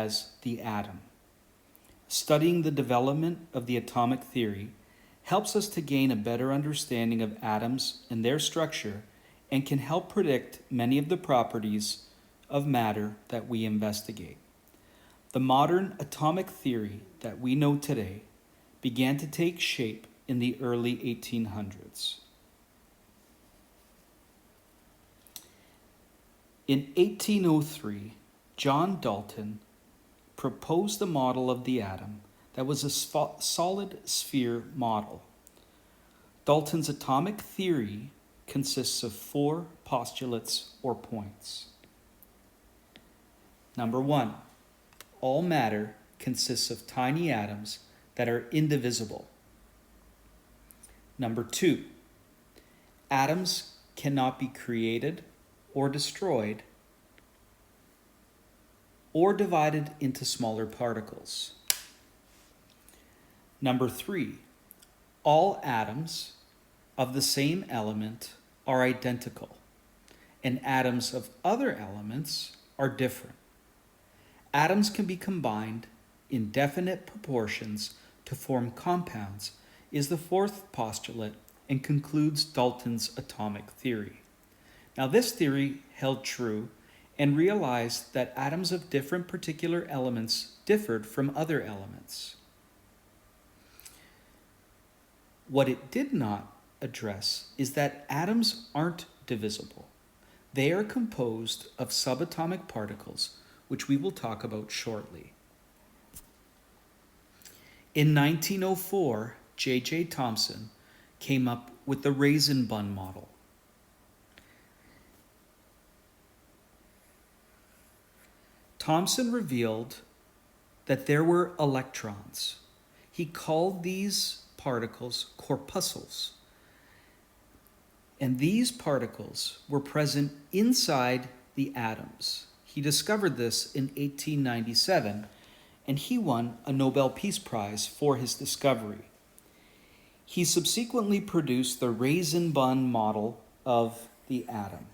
as the atom. Studying the development of the atomic theory helps us to gain a better understanding of atoms and their structure and can help predict many of the properties of matter that we investigate. The modern atomic theory that we know today began to take shape in the early 1800s. In 1803, John Dalton proposed a model of the atom that was a solid sphere model. Dalton's atomic theory consists of 4 postulates or points. Number 1, all matter consists of tiny atoms that are indivisible. Number 2, atoms cannot be created or destroyed or divided into smaller particles. Number 3, all atoms of the same element are identical, and atoms of other elements are different. Atoms can be combined in definite proportions to form compounds is the 4th postulate and concludes Dalton's atomic theory. Now, this theory held true and realized that atoms of different particular elements differed from other elements. What it did not address is that atoms aren't divisible. They are composed of subatomic particles, which we will talk about shortly. In 1904, J.J. Thomson came up with the raisin bun model. Thomson revealed that there were electrons. He called these particles corpuscles. And these particles were present inside the atoms. He discovered this in 1897, and he won a Nobel Peace Prize for his discovery. He subsequently produced the raisin bun model of the atom.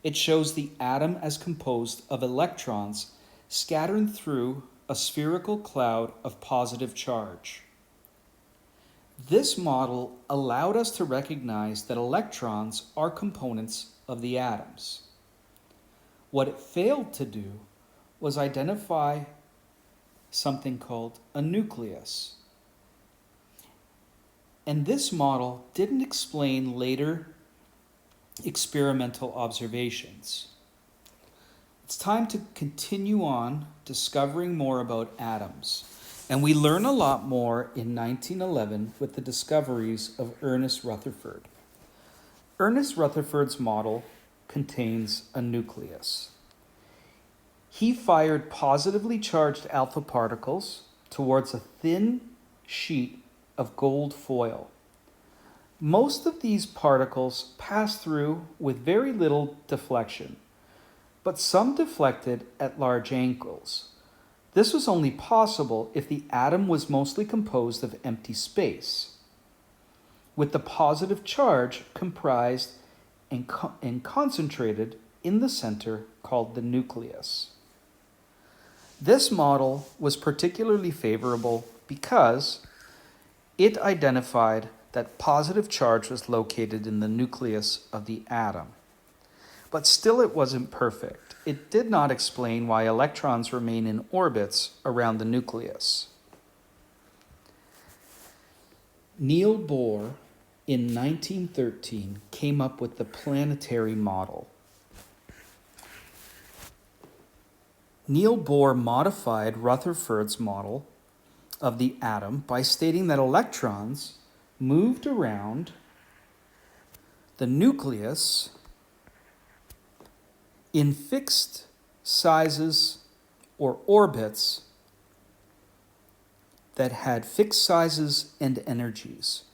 It shows the atom as composed of electrons scattered through a spherical cloud of positive charge. This model allowed us to recognize that electrons are components of the atoms. What it failed to do was identify something called a nucleus. And this model didn't explain later experimental observations. It's time to continue on discovering more about atoms. And we learn a lot more in 1911 with the discoveries of Ernest Rutherford. Ernest Rutherford's model contains a nucleus. He fired positively charged alpha particles towards a thin sheet of gold foil. Most of these particles passed through with very little deflection, but some deflected at large angles. This was only possible if the atom was mostly composed of empty space, with the positive charge comprised and concentrated in the center called the nucleus. This model was particularly favorable because it identified that positive charge was located in the nucleus of the atom. But still it wasn't perfect. It did not explain why electrons remain in orbits around the nucleus. Niels Bohr in 1913 came up with the planetary model. Niels Bohr modified Rutherford's model of the atom by stating that electrons moved around the nucleus in fixed sizes or orbits that had fixed sizes and energies.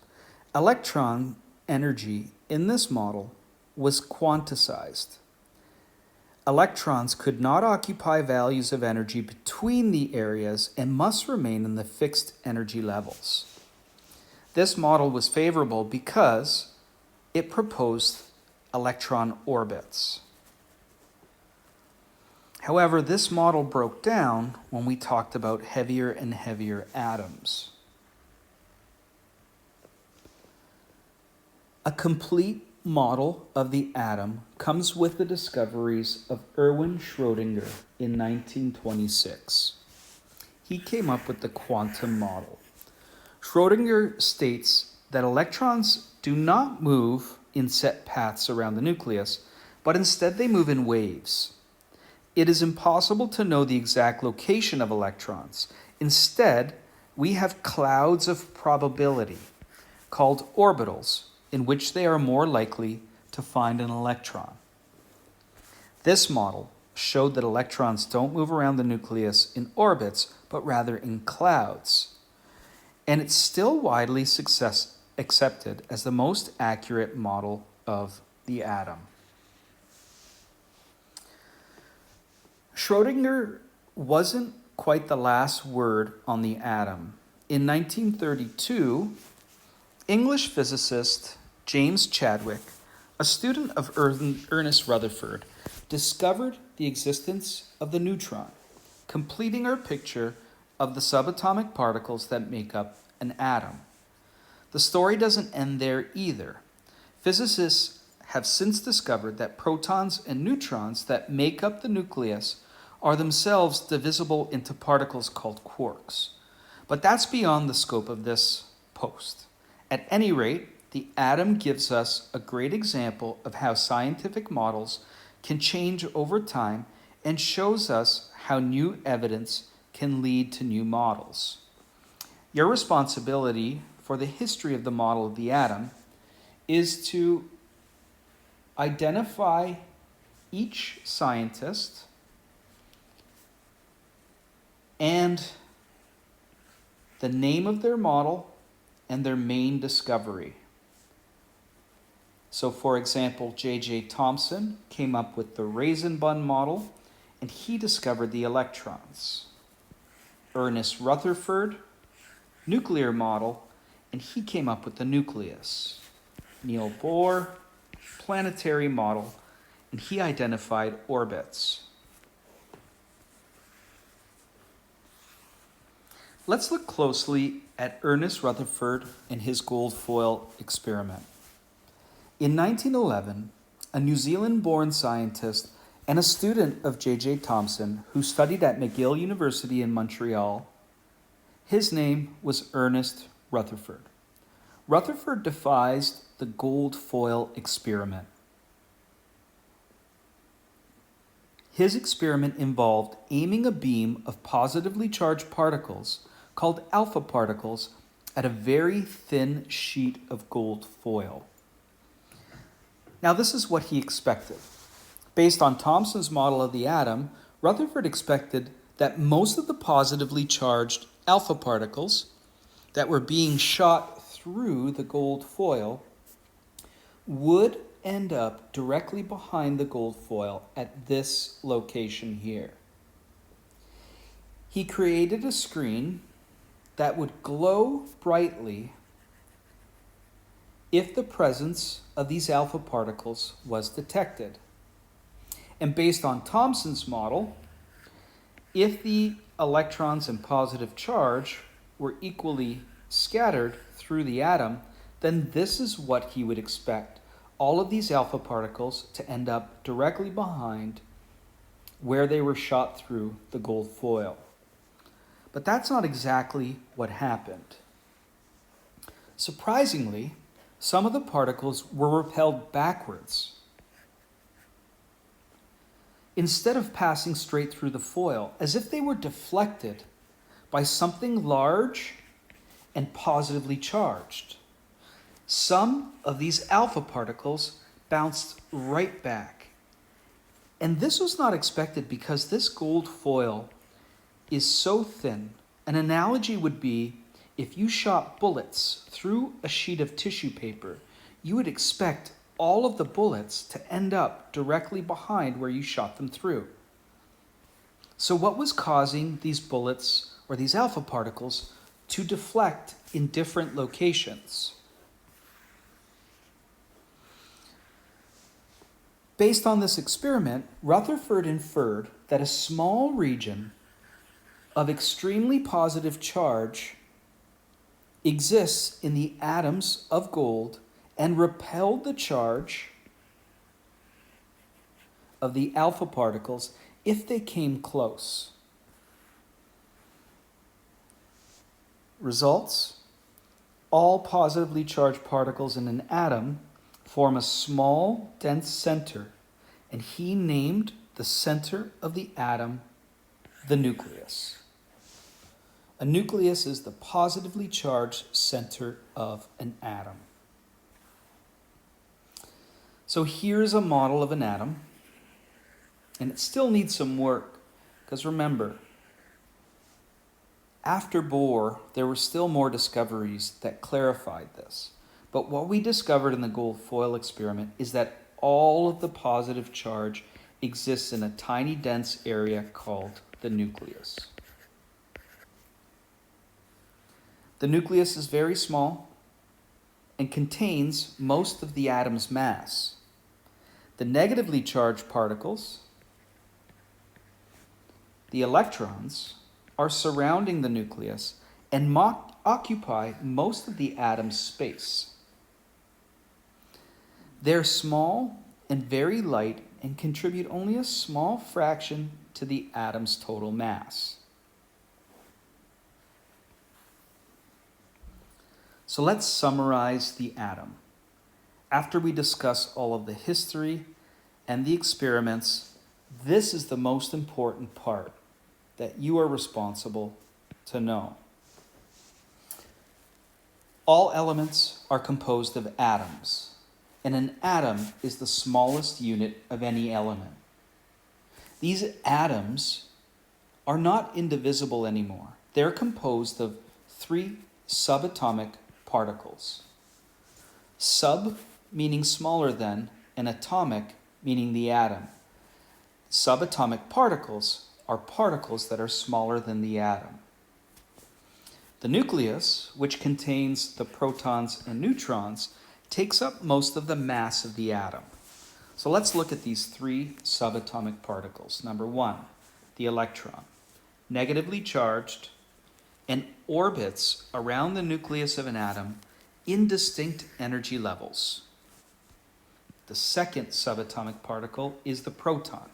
Electron energy in this model was quantized. Electrons could not occupy values of energy between the areas and must remain in the fixed energy levels. This model was favorable because it proposed electron orbits. However, this model broke down when we talked about heavier and heavier atoms. A complete model of the atom comes with the discoveries of Erwin Schrödinger in 1926. He came up with the quantum model. Schrödinger states that electrons do not move in set paths around the nucleus, but instead they move in waves. It is impossible to know the exact location of electrons. Instead, we have clouds of probability, called orbitals, in which they are more likely to find an electron. This model showed that electrons don't move around the nucleus in orbits, but rather in clouds. And it's still widely accepted as the most accurate model of the atom. Schrödinger wasn't quite the last word on the atom. In 1932, English physicist James Chadwick, a student of Ernest Rutherford, discovered the existence of the neutron, completing our picture of the subatomic particles that make up an atom. The story doesn't end there either. Physicists have since discovered that protons and neutrons that make up the nucleus are themselves divisible into particles called quarks. But that's beyond the scope of this post. At any rate, the atom gives us a great example of how scientific models can change over time and shows us how new evidence can lead to new models. Your responsibility for the history of the model of the atom is to identify each scientist and the name of their model and their main discovery. So, for example, J.J. Thomson came up with the raisin bun model, and he discovered the electrons. Ernest Rutherford, nuclear model, and he came up with the nucleus. Niels Bohr, planetary model, and he identified orbits. Let's look closely at Ernest Rutherford and his gold foil experiment. In 1911, a New Zealand-born scientist and a student of J.J. Thomson who studied at McGill University in Montreal, his name was Ernest Rutherford. Rutherford devised the gold foil experiment. His experiment involved aiming a beam of positively charged particles called alpha particles at a very thin sheet of gold foil. Now, this is what he expected. Based on Thomson's model of the atom, Rutherford expected that most of the positively charged alpha particles that were being shot through the gold foil would end up directly behind the gold foil at this location here. He created a screen that would glow brightly if the presence of these alpha particles was detected. And based on Thomson's model, if the electrons and positive charge were equally scattered through the atom, then this is what he would expect. All of these alpha particles to end up directly behind where they were shot through the gold foil. But that's not exactly what happened. Surprisingly, some of the particles were repelled backwards. Instead of passing straight through the foil, as if they were deflected by something large and positively charged. Some of these alpha particles bounced right back. And this was not expected because this gold foil is so thin. An analogy would be if you shot bullets through a sheet of tissue paper, you would expect all of the bullets to end up directly behind where you shot them through. So what was causing these bullets or these alpha particles to deflect in different locations? Based on this experiment, Rutherford inferred that a small region of extremely positive charge exists in the atoms of gold and repelled the charge of the alpha particles if they came close. Results: all positively charged particles in an atom form a small, dense center, and he named the center of the atom the nucleus. A nucleus is the positively charged center of an atom. So here's a model of an atom, and it still needs some work, because remember, after Bohr, there were still more discoveries that clarified this. But what we discovered in the gold foil experiment is that all of the positive charge exists in a tiny dense area called the nucleus. The nucleus is very small and contains most of the atom's mass. The negatively charged particles, the electrons, are surrounding the nucleus and occupy most of the atom's space. They're small and very light and contribute only a small fraction to the atom's total mass. So let's summarize the atom. After we discuss all of the history and the experiments, this is the most important part that you are responsible to know. All elements are composed of atoms, and an atom is the smallest unit of any element. These atoms are not indivisible anymore. They're composed of 3 subatomic particles. Sub meaning smaller than, and atomic meaning the atom. Subatomic particles are particles that are smaller than the atom. The nucleus, which contains the protons and neutrons, takes up most of the mass of the atom. So let's look at these 3 subatomic particles. Number 1, the electron, negatively charged and orbits around the nucleus of an atom in distinct energy levels. The second subatomic particle is the proton,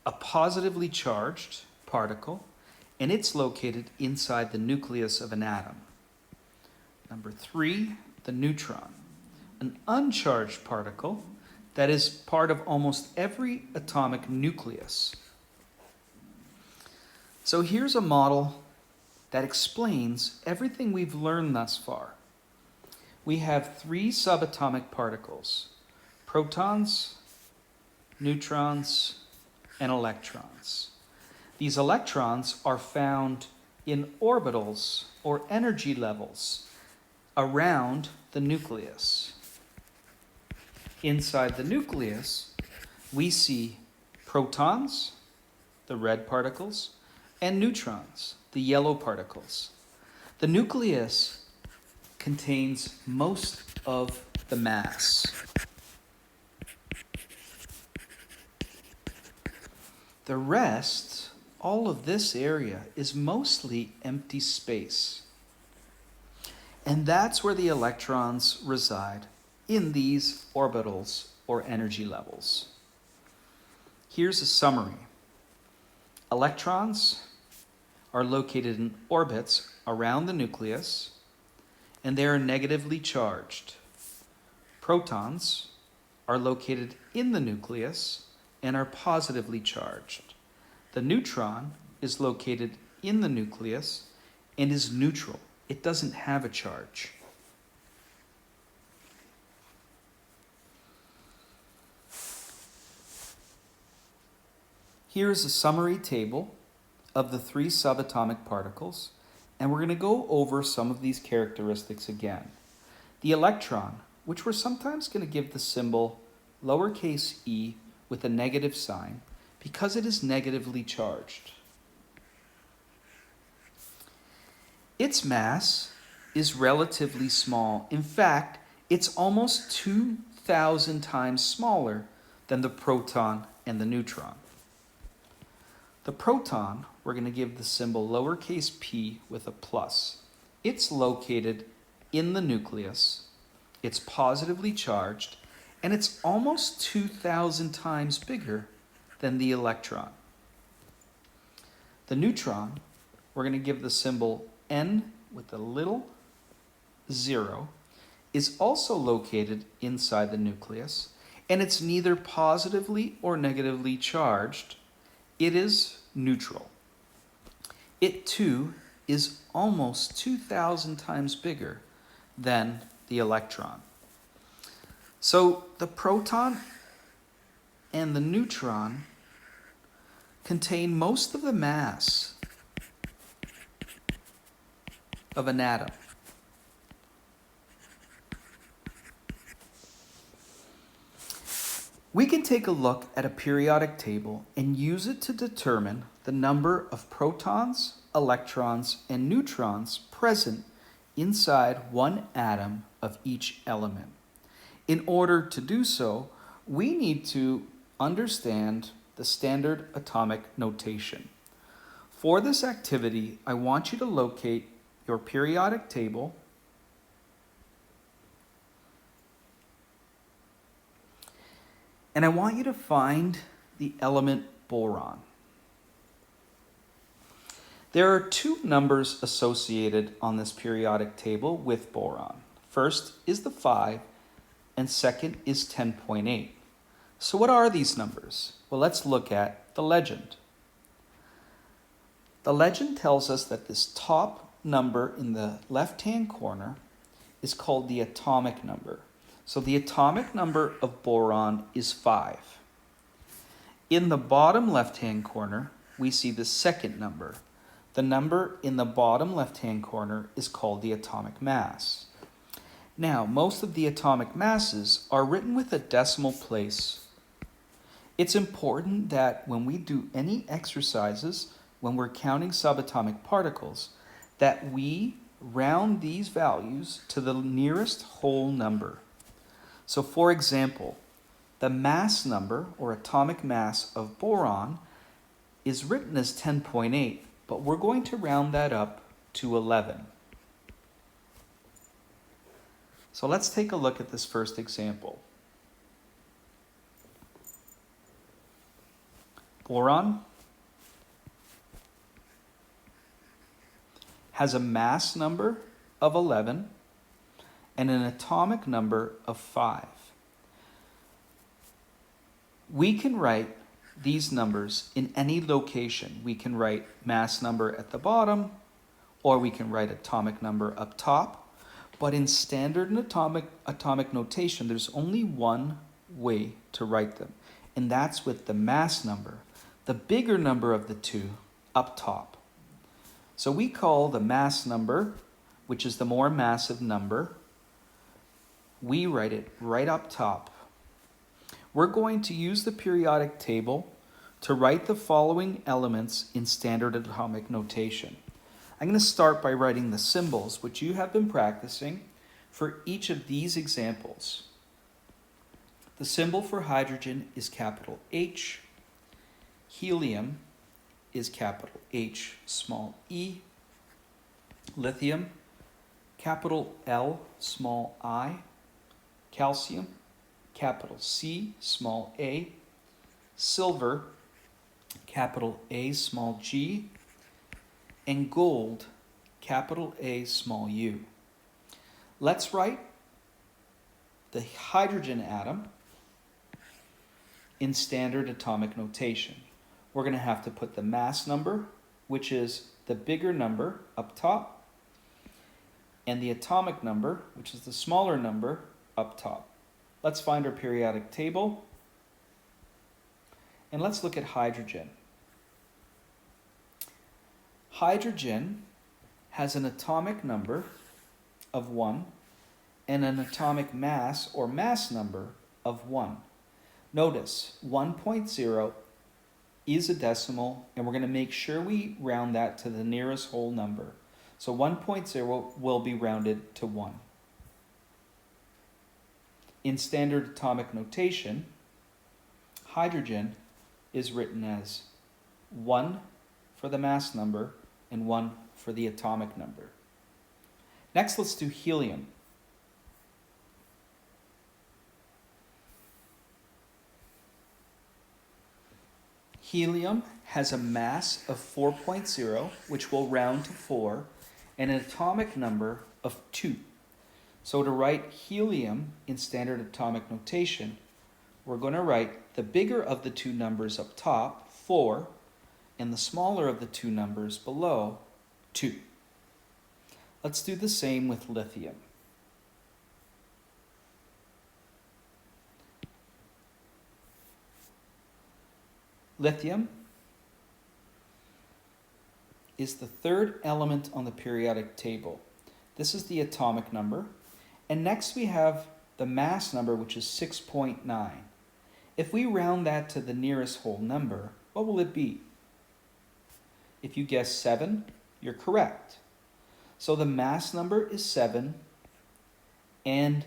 a positively charged particle, and it's located inside the nucleus of an atom. Number 3, the neutron, an uncharged particle that is part of almost every atomic nucleus. So here's a model that explains everything we've learned thus far. We have 3 subatomic particles: protons, neutrons, and electrons. These electrons are found in orbitals or energy levels around the nucleus. Inside the nucleus, we see protons, the red particles, and neutrons, the yellow particles. The nucleus contains most of the mass. The rest, all of this area, is mostly empty space. And that's where the electrons reside, in these orbitals or energy levels. Here's a summary. Electrons are located in orbits around the nucleus, and they are negatively charged. Protons are located in the nucleus and are positively charged. The neutron is located in the nucleus and is neutral. It doesn't have a charge. Here is a summary table of the 3 subatomic particles, and we're going to go over some of these characteristics again. The electron, which we're sometimes going to give the symbol lowercase e with a negative sign, because it is negatively charged. Its mass is relatively small. In fact, it's almost 2,000 times smaller than the proton and the neutron. The proton, we're going to give the symbol lowercase p with a plus. It's located in the nucleus, it's positively charged, and it's almost 2,000 times bigger than the electron. The neutron, we're going to give the symbol N with a little 0, is also located inside the nucleus, and it's neither positively or negatively charged. It is neutral. It too is almost 2,000 times bigger than the electron. So the proton and the neutron contain most of the mass of an atom. We can take a look at a periodic table and use it to determine the number of protons, electrons, and neutrons present inside one atom of each element. In order to do so, we need to understand the standard atomic notation. For this activity, I want you to locate your periodic table and I want you to find the element boron. There are two numbers associated on this periodic table with boron. First is the 5, and second is 10.8. So what are these numbers? Well, let's look at the legend. The legend tells us that this top number in the left-hand corner is called the atomic number. So the atomic number of boron is 5. In the bottom left-hand corner, we see the second number. The number in the bottom left-hand corner is called the atomic mass. Now, most of the atomic masses are written with a decimal place. It's important that when we do any exercises, when we're counting subatomic particles, that we round these values to the nearest whole number. So for example, the mass number or atomic mass of boron is written as 10.8, but we're going to round that up to 11. So let's take a look at this first example. Boron has a mass number of 11 and an atomic number of 5. We can write these numbers in any location. We can write mass number at the bottom, or we can write atomic number up top. But in standard and atomic notation, there's only one way to write them, and that's with the mass number, the bigger number of the two, up top. So we call the mass number, which is the more massive number, we write it right up top. We're going to use the periodic table to write the following elements in standard atomic notation. I'm going to start by writing the symbols, which you have been practicing, for each of these examples. The symbol for hydrogen is capital H. Helium is capital H, small e. Lithium, capital L, small I. Calcium, capital C, small a. Silver, capital A, small g. And gold, capital A, small u. Let's write the hydrogen atom in standard atomic notation. We're going to have to put the mass number, which is the bigger number, up top, and the atomic number, which is the smaller number, up top. Let's find our periodic table, and let's look at hydrogen. Hydrogen has an atomic number of 1 and an atomic mass or mass number of 1. Notice 1.0 is a decimal, and we're going to make sure we round that to the nearest whole number. So 1.0 will be rounded to 1. In standard atomic notation, hydrogen is written as 1 for the mass number and 1 for the atomic number. Next, let's do helium. Helium has a mass of 4.0, which we'll round to 4, and an atomic number of 2. So to write helium in standard atomic notation, we're going to write the bigger of the two numbers up top, 4, and the smaller of the two numbers below, 2. Let's do the same with lithium. Lithium is the third element on the periodic table. This is the atomic number. And next we have the mass number, which is 6.9. If we round that to the nearest whole number, what will it be? If you guess 7, you're correct. So the mass number is 7 and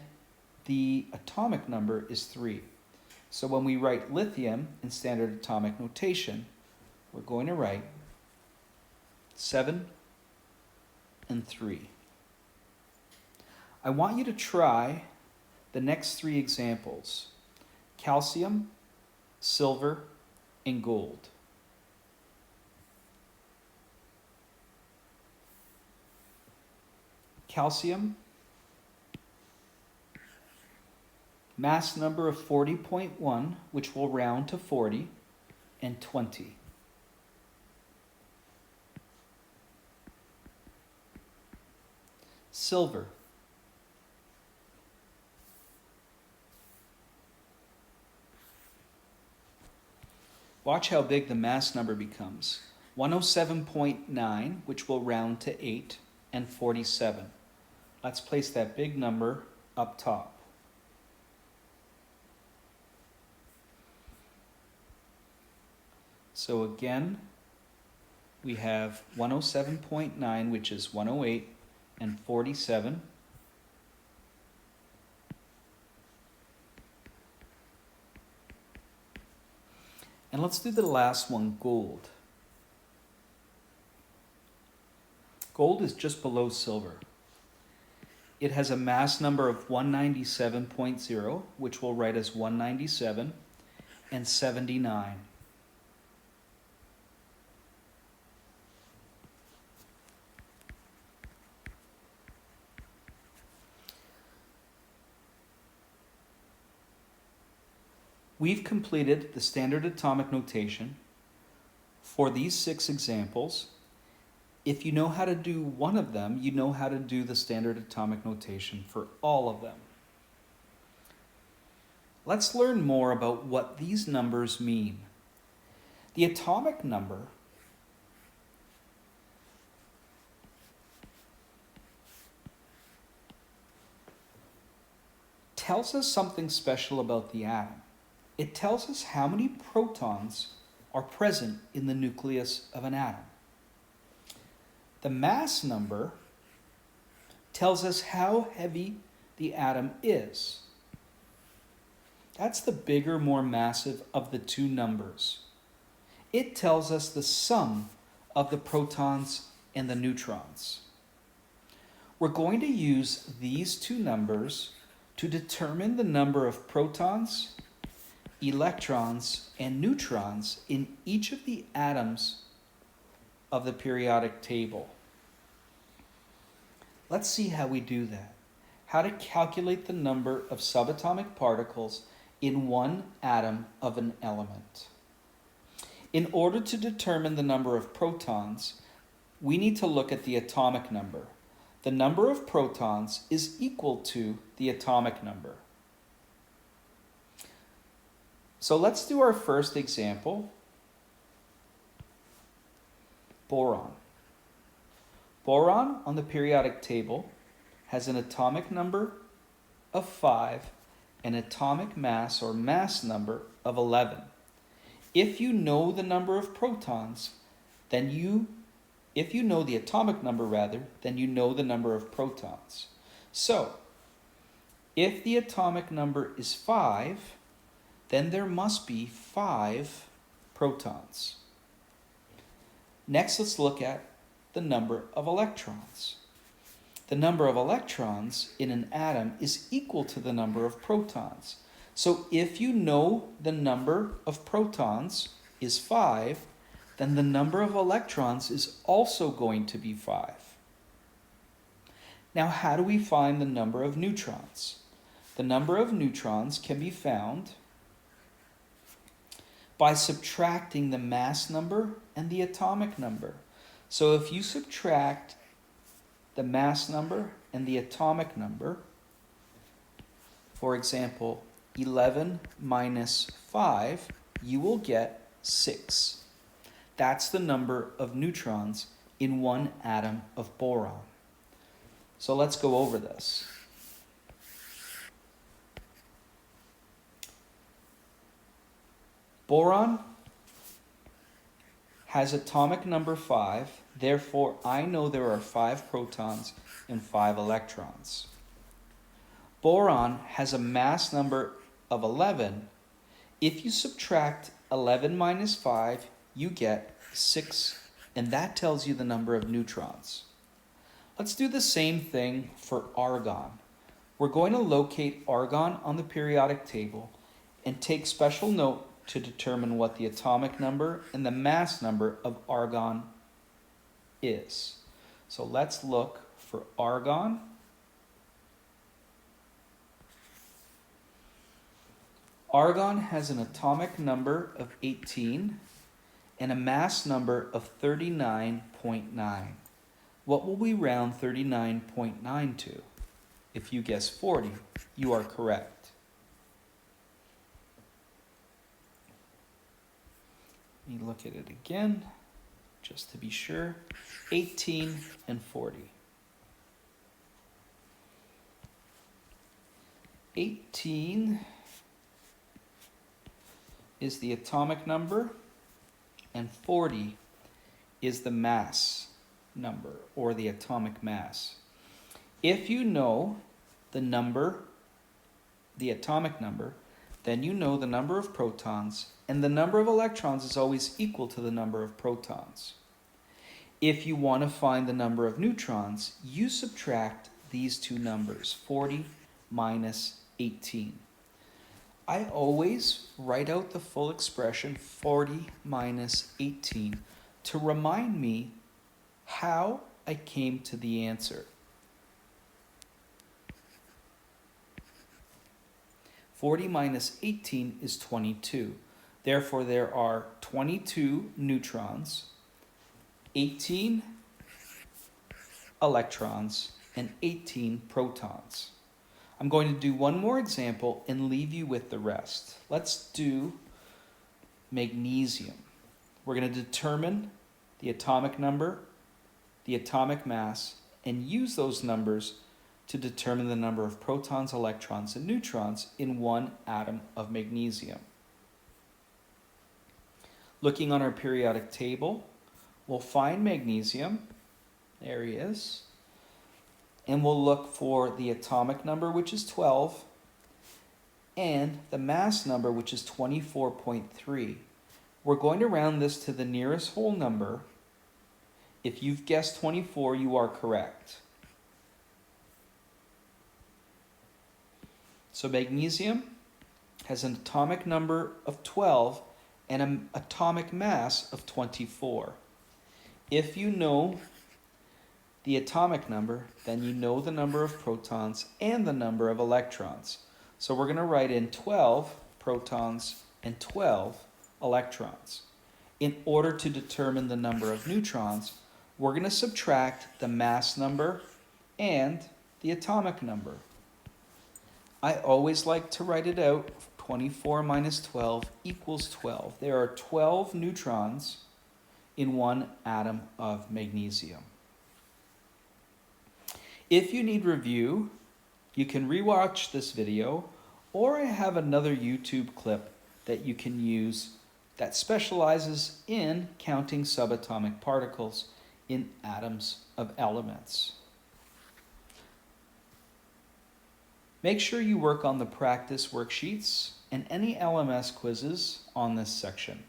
the atomic number is 3. So when we write lithium in standard atomic notation, we're going to write 7 and 3. I want you to try the next 3 examples: calcium, silver, and gold. Calcium, mass number of 40.1, which will round to 40, and 20. Silver, watch how big the mass number becomes. 107.9, which will round to 8, and 47. Let's place that big number up top. So again, we have 107.9, which is 108, and 47. And let's do the last one, gold. Gold is just below silver. It has a mass number of 197.0, which we'll write as 197, and 79. We've completed the standard atomic notation for these 6 examples. If you know how to do one of them, you know how to do the standard atomic notation for all of them. Let's learn more about what these numbers mean. The atomic number tells us something special about the atom. It tells us how many protons are present in the nucleus of an atom. The mass number tells us how heavy the atom is. That's the bigger, more massive of the two numbers. It tells us the sum of the protons and the neutrons. We're going to use these two numbers to determine the number of protons, electrons, and neutrons in each of the atoms of the periodic table. Let's see how we do that. How to calculate the number of subatomic particles in one atom of an element. In order to determine the number of protons, we need to look at the atomic number. The number of protons is equal to the atomic number. So let's do our first example. Boron. Boron on the periodic table has an atomic number of 5 and atomic mass or mass number of 11. If you know the number of protons, if you know the atomic number rather, then you know the number of protons. So, if the atomic number is 5, then there must be 5 protons. Next, let's look at the number of electrons. The number of electrons in an atom is equal to the number of protons. So if you know the number of protons is 5, then the number of electrons is also going to be 5. Now, how do we find the number of neutrons? The number of neutrons can be found by subtracting the mass number and the atomic number. So if you subtract the mass number and the atomic number, for example, 11 minus 5, you will get 6. That's the number of neutrons in one atom of boron. So let's go over this. Boron has atomic number 5, therefore I know there are 5 protons and 5 electrons. Boron has a mass number of 11. If you subtract 11 minus 5, you get 6, and that tells you the number of neutrons. Let's do the same thing for argon. We're going to locate argon on the periodic table and take special note to determine what the atomic number and the mass number of argon is. So let's look for argon. Argon has an atomic number of 18 and a mass number of 39.9. What will we round 39.9 to? If you guess 40, you are correct. Let me look at it again, just to be sure. 18 and 40. 18 is the atomic number, and 40 is the mass number, or the atomic mass. If you know the number, the atomic number, then you know the number of protons, and the number of electrons is always equal to the number of protons. If you want to find the number of neutrons, you subtract these two numbers, 40 minus 18. I always write out the full expression 40 minus 18 to remind me how I came to the answer. 40 minus 18 is 22. Therefore, there are 22 neutrons, 18 electrons, and 18 protons. I'm going to do one more example and leave you with the rest. Let's do magnesium. We're going to determine the atomic number, the atomic mass, and use those numbers to determine the number of protons, electrons, and neutrons in one atom of magnesium. Looking on our periodic table, we'll find magnesium. There he is. And we'll look for the atomic number, which is 12, and the mass number, which is 24.3. We're going to round this to the nearest whole number. If you've guessed 24, you are correct. So magnesium has an atomic number of 12 and an atomic mass of 24. If you know the atomic number, then you know the number of protons and the number of electrons. So we're going to write in 12 protons and 12 electrons. In order to determine the number of neutrons, we're going to subtract the mass number and the atomic number. I always like to write it out. 24 minus 12 equals 12. There are 12 neutrons in one atom of magnesium. If you need review, you can rewatch this video, or I have another YouTube clip that you can use that specializes in counting subatomic particles in atoms of elements. Make sure you work on the practice worksheets and any LMS quizzes on this section.